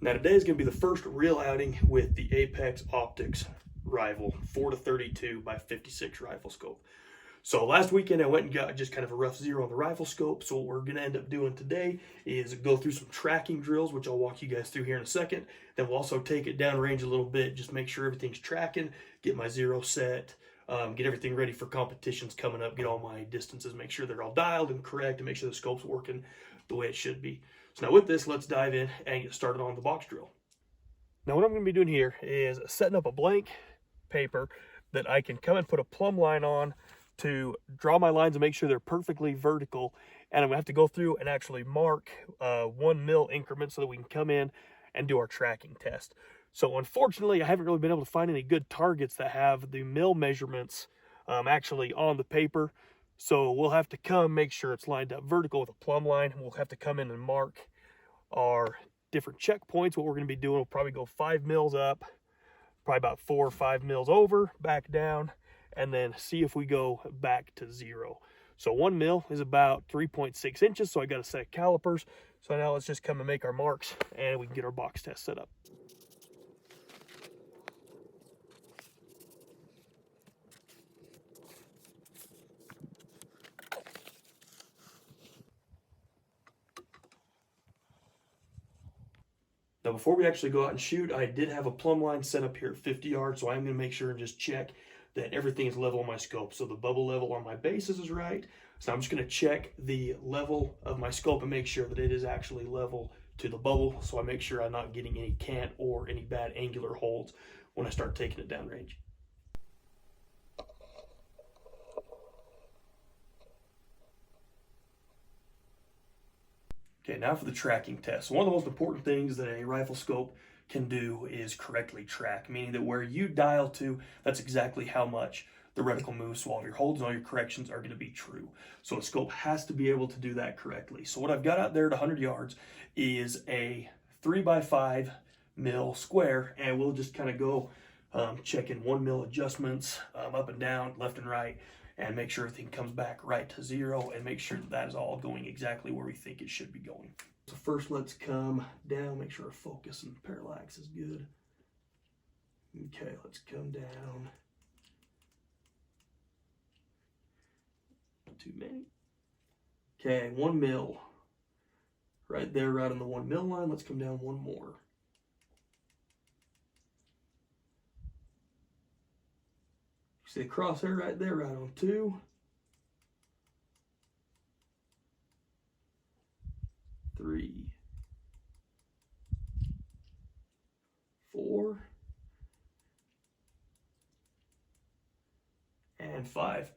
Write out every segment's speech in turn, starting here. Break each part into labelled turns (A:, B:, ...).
A: Now today is going to be the first real outing with the Apex Optics Rival 4-32 by 56 rifle scope. So last weekend I went and got just kind of a rough zero on the rifle scope. So what we're going to end up doing today is go through some tracking drills, which I'll walk you guys through here in a second. Then we'll also take it down range a little bit, just make sure everything's tracking, get my zero set, get everything ready for competitions coming up, get all my distances, make sure they're all dialed and correct, and make sure the scope's working the way it should be. So now with this, let's dive in and get started on the box drill. Now what I'm going to be doing here is setting up a blank paper that I can come and put a plumb line on to draw my lines and make sure they're perfectly vertical. And I'm gonna have to go through and actually mark 1 mil increments so that we can come in and do our tracking test. So unfortunately, I haven't really been able to find any good targets that have the mil measurements actually on the paper. So we'll have to come make sure it's lined up vertical with a plumb line. We'll have to come in and mark our different checkpoints. What we're gonna be doing, we'll probably go 5 mils up, probably about 4 or 5 mils over, back down, and then see if we go back to zero. So 1 mil is about 3.6 inches, so I got a set of calipers. So now let's just come and make our marks and we can get our box test set up. Now before we actually go out and shoot, I did have a plumb line set up here at 50 yards, so I'm going to make sure and just check that everything is level on my scope. So the bubble level on my bases is right. So I'm just going to check the level of my scope and make sure that it is actually level to the bubble, so I make sure I'm not getting any cant or any bad angular holds when I start taking it downrange. Okay, now for the tracking test. So one of the most important things that a rifle scope can do is correctly track, meaning that where you dial to, that's exactly how much the reticle moves. So all of your holds and all your corrections are going to be true. So a scope has to be able to do that correctly. So what I've got out there at 100 yards is a 3x5 mil square, and we'll just kind of go checking 1 mil adjustments up and down, left and right, and make sure everything comes back right to zero and make sure that that is all going exactly where we think it should be going. So first let's come down, make sure our focus and parallax is good. Okay, let's come down. Not too many. Okay, 1 mil. Right there, right on the 1 mil line. Let's come down one more. See the crosshair right there, right on 2. 3, 4, and 5.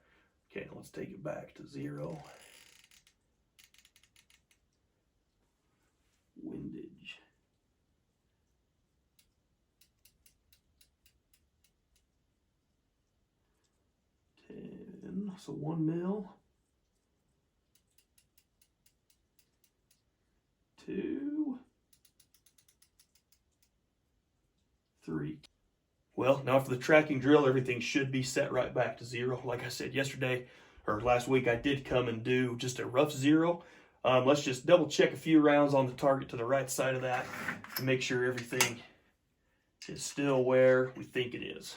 A: Okay, let's take it back to 0. Windage. 10, so 1 mil. 2, 3. Well, now for the tracking drill, everything should be set right back to 0. Like I said yesterday, or last week, I did come and do just a rough 0. Let's just double check a few rounds on the target to the right side of that and make sure everything is still where we think it is.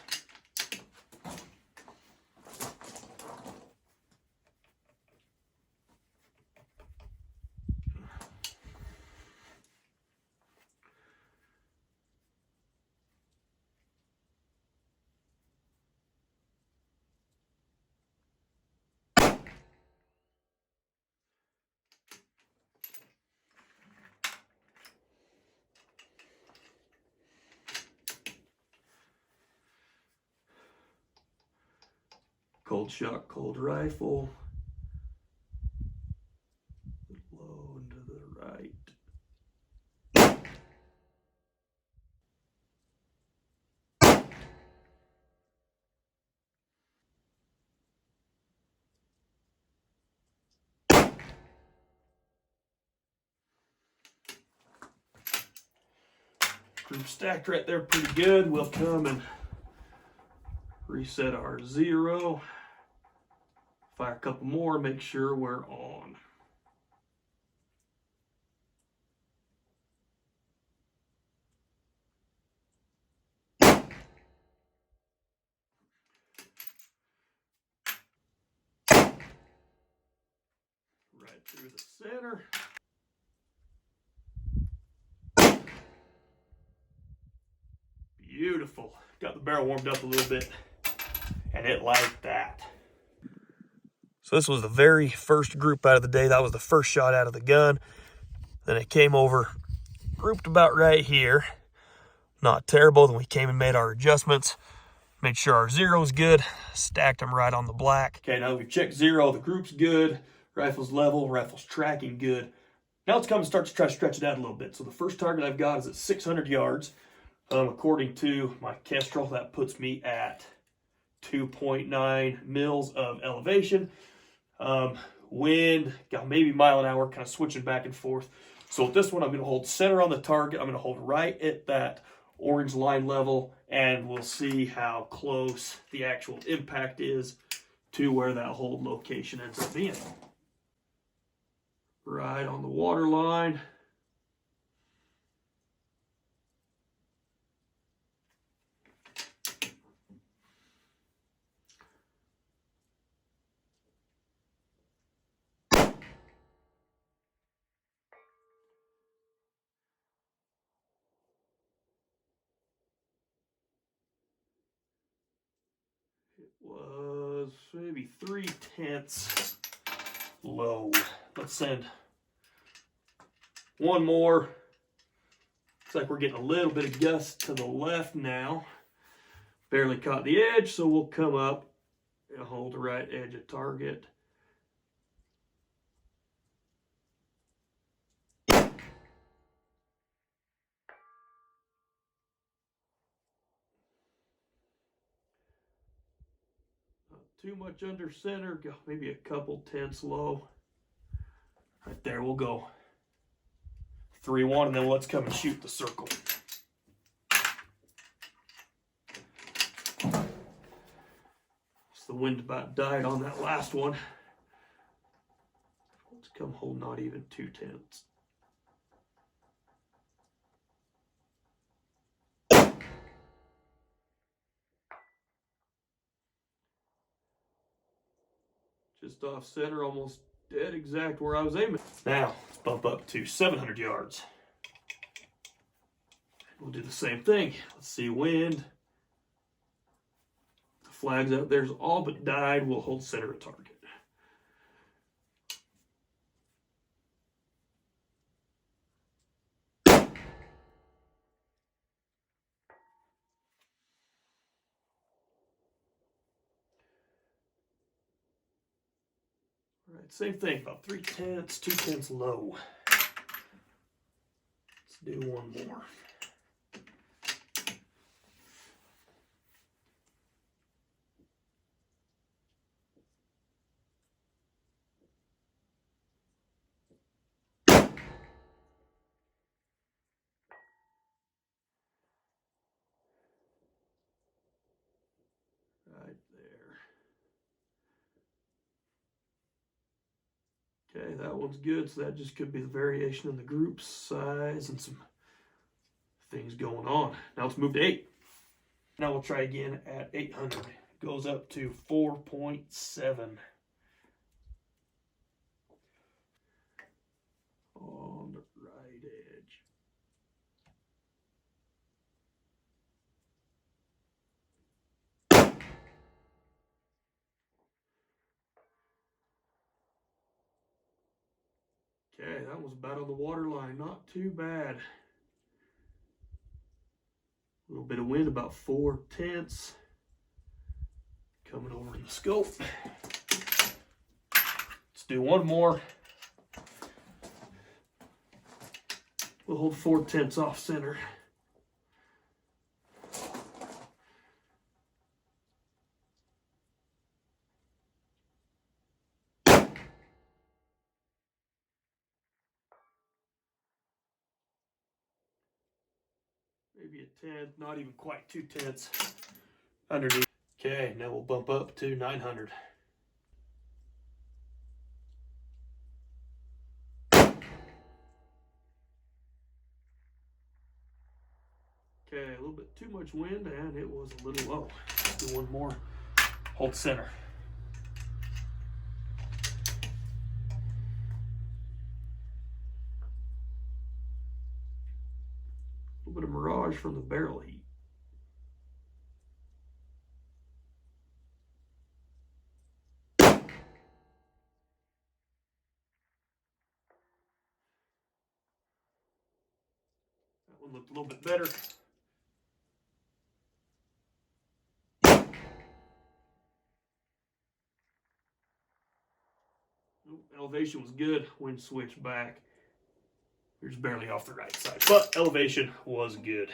A: Cold shot, cold rifle. Low and to the right. Group stacked right there pretty good. We'll come and reset our 0. Fire a couple more, make sure we're on. . Right through the center. Beautiful. Got the barrel warmed up a little bit, and it liked that. So this was the very first group out of the day. That was the first shot out of the gun. Then it came over, grouped about right here. Not terrible. Then we came and made our adjustments. Made sure our zero's good. Stacked them right on the black. Okay, now we've checked zero. The group's good. Rifle's level. Rifle's tracking good. Now let's come and start to try to stretch it out a little bit. So the first target I've got is at 600 yards. According to my Kestrel, that puts me at 2.9 mils of elevation. Wind, got maybe mile an hour, kind of switching back and forth. So with this one, I'm going to hold center on the target. I'm going to hold right at that orange line level, and we'll see how close the actual impact is to where that hold location ends up being. Right on the water line. Was maybe 3/10 low. Let's send one more. Looks like we're getting a little bit of gust to the left now. Barely caught the edge, so we'll come up and hold the right edge of target. Too much under center, go maybe a couple tenths low. Right there, we'll go 3-1, and then let's come and shoot the circle. So the wind about died on that last one. Let's come hold not even 2/10. Just off center, almost dead exact where I was aiming. Now, let's bump up to 700 yards. We'll do the same thing. Let's see wind. The flags out there's all but died. We'll hold center of target. All right, same thing, about 3/10, 2/10 low. Let's do one more. Right there. Okay, that one's good, so that just could be the variation in the group size and some things going on. Now let's move to 8. Now we'll try again at 800. Goes up to 4.7. On the right edge. Okay, that was about on the water line. Not too bad. A little bit of wind, about 4/10. Coming over in the scope. Let's do one more. We'll hold 4/10 off center. Maybe a 10th, not even quite 2/10 underneath. Okay, now we'll bump up to 900. Okay, a little bit too much wind, and it was a little low. Let's do one more. Hold center. little bit of mirage from the barrel heat. That one looked a little bit better. Elevation was good when switched back. It was barely off the right side, but elevation was good.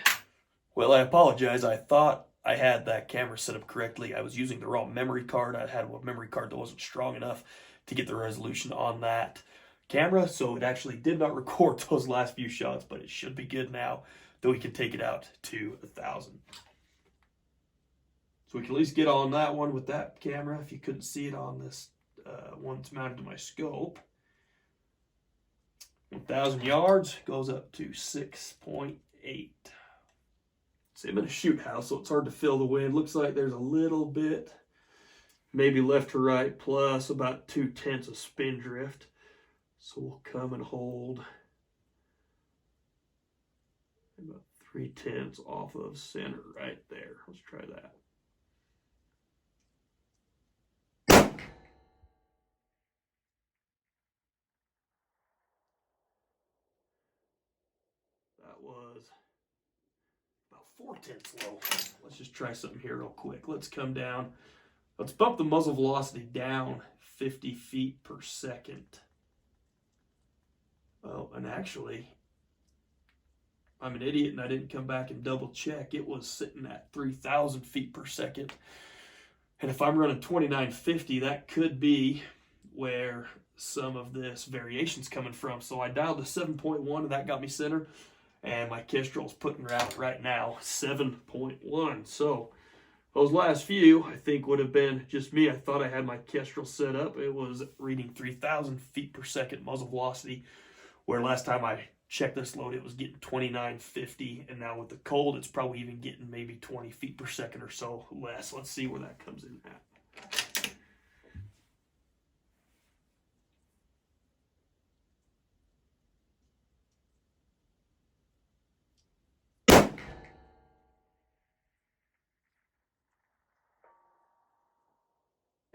A: Well, I apologize. I thought I had that camera set up correctly. I was using the wrong memory card. I had a memory card that wasn't strong enough to get the resolution on that camera, so it actually did not record those last few shots, but it should be good now that we can take it out to 1,000. So we can at least get on that one with that camera if you couldn't see it on this one that's mounted to my scope. 1,000 yards goes up to 6.8. See, I'm in a shoot house, so it's hard to feel the wind. Looks like there's a little bit, maybe left to right, plus about 0.2 of spin drift. So we'll come and hold about 0.3 off of center right there. Let's try that. That was about 0.4 low. Let's just try something here real quick. Let's come down. Let's bump the muzzle velocity down 50 feet per second. Oh, and actually, I'm an idiot and I didn't come back and double check. It was sitting at 3,000 feet per second. And if I'm running 2950, that could be where some of this variation's coming from. So I dialed to 7.1 and that got me center. And my Kestrel's putting out right now 7.1. So those last few, I think, would have been just me. I thought I had my Kestrel set up. It was reading 3,000 feet per second muzzle velocity, where last time I checked this load, it was getting 2950. And now with the cold, it's probably even getting maybe 20 feet per second or so less. Let's see where that comes in at.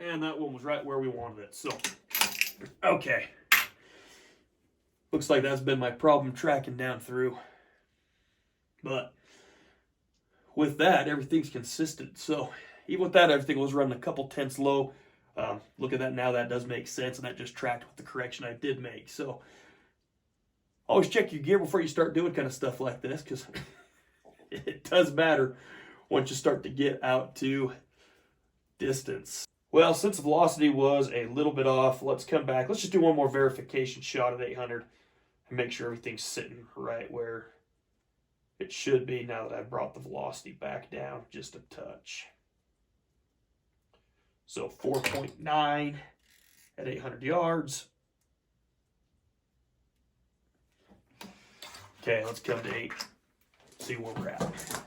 A: And that one was right where we wanted it. So, okay. Looks like that's been my problem tracking down through. But with that, everything's consistent. So even with that, everything was running a couple tenths low. Look at that now. That does make sense. And that just tracked with the correction I did make. So always check your gear before you start doing kind of stuff like this, because it does matter once you start to get out to distance. Well, since the velocity was a little bit off, let's come back. Let's just do one more verification shot at 800 and make sure everything's sitting right where it should be now that I've brought the velocity back down just a touch. So 4.9 at 800 yards. Okay, let's come to 8, see where we're at.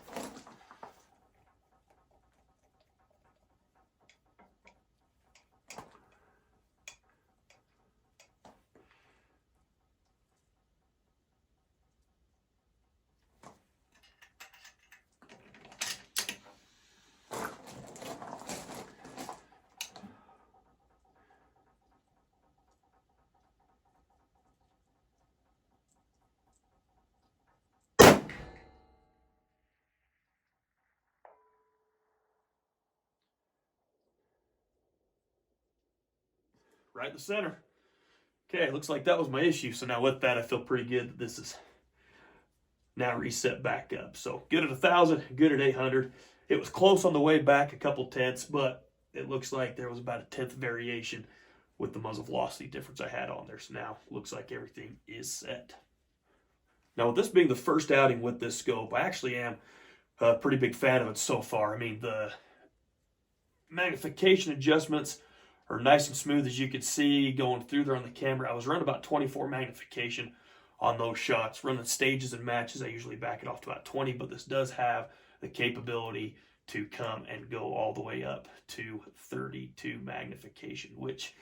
A: Right in the center. Okay, looks like that was my issue. So now with that, I feel pretty good that this is now reset back up. So good at 1,000, good at 800. It was close on the way back, a couple tenths, but it looks like there was about a tenth variation with the muzzle velocity difference I had on there. So now looks like everything is set. Now with this being the first outing with this scope, I actually am a pretty big fan of it so far. I mean, the magnification adjustments are nice and smooth, as you can see going through there on the camera. I was running about 24 magnification on those shots. Running stages and matches, I usually back it off to about 20, but this does have the capability to come and go all the way up to 32 magnification, which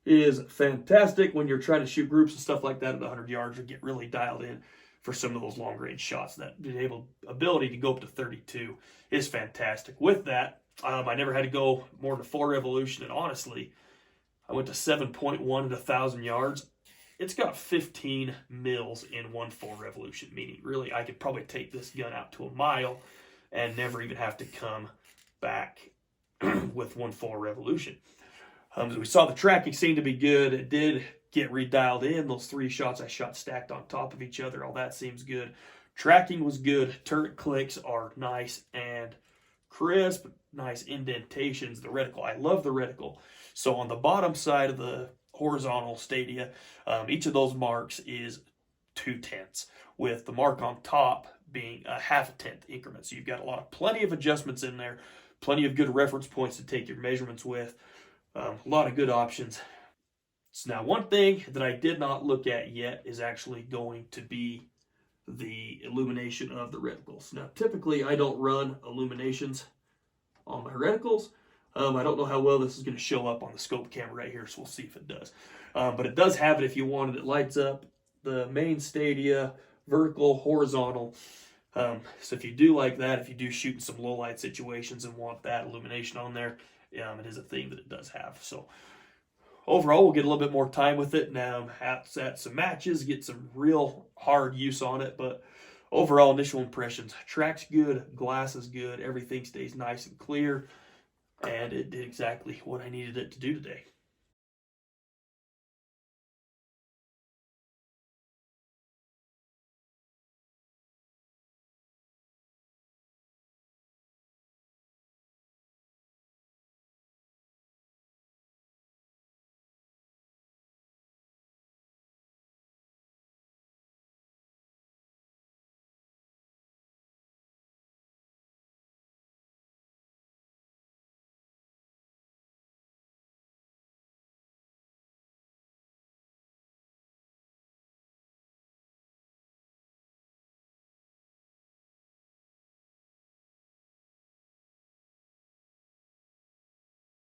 A: is fantastic when you're trying to shoot groups and stuff like that at 100 yards or get really dialed in for some of those long range shots. That ability to go up to 32 is fantastic. With that, I never had to go more than 4 revolution, and honestly, I went to 7.1 at 1,000 yards. It's got 15 mils in 1 4 revolution, meaning really I could probably take this gun out to a mile and never even have to come back with 1 4 revolution. We saw the tracking seemed to be good. It did get redialed in. Those 3 shots I shot stacked on top of each other, all that seems good. Tracking was good. Turret clicks are nice and crisp, nice indentations. The reticle, I love the reticle. So on the bottom side of the horizontal stadia, each of those marks is 2/10, with the mark on top being a 1/2 tenth increment. So you've got plenty of adjustments in there, plenty of good reference points to take your measurements with, a lot of good options. So now one thing that I did not look at yet is actually going to be the illumination of the reticles. Now typically I don't run illuminations on my reticles. I don't know how well this is going to show up on the scope camera right here, so we'll see if it does. But it does have it if you want it. It lights up the main stadia, vertical, horizontal. So if you do like that, if you do shoot in some low light situations and want that illumination on there, it is a thing that it does have. So overall, we'll get a little bit more time with it. Now at some matches, get some real hard use on it. But overall, initial impressions, track's good, glass is good, everything stays nice and clear. And it did exactly what I needed it to do today.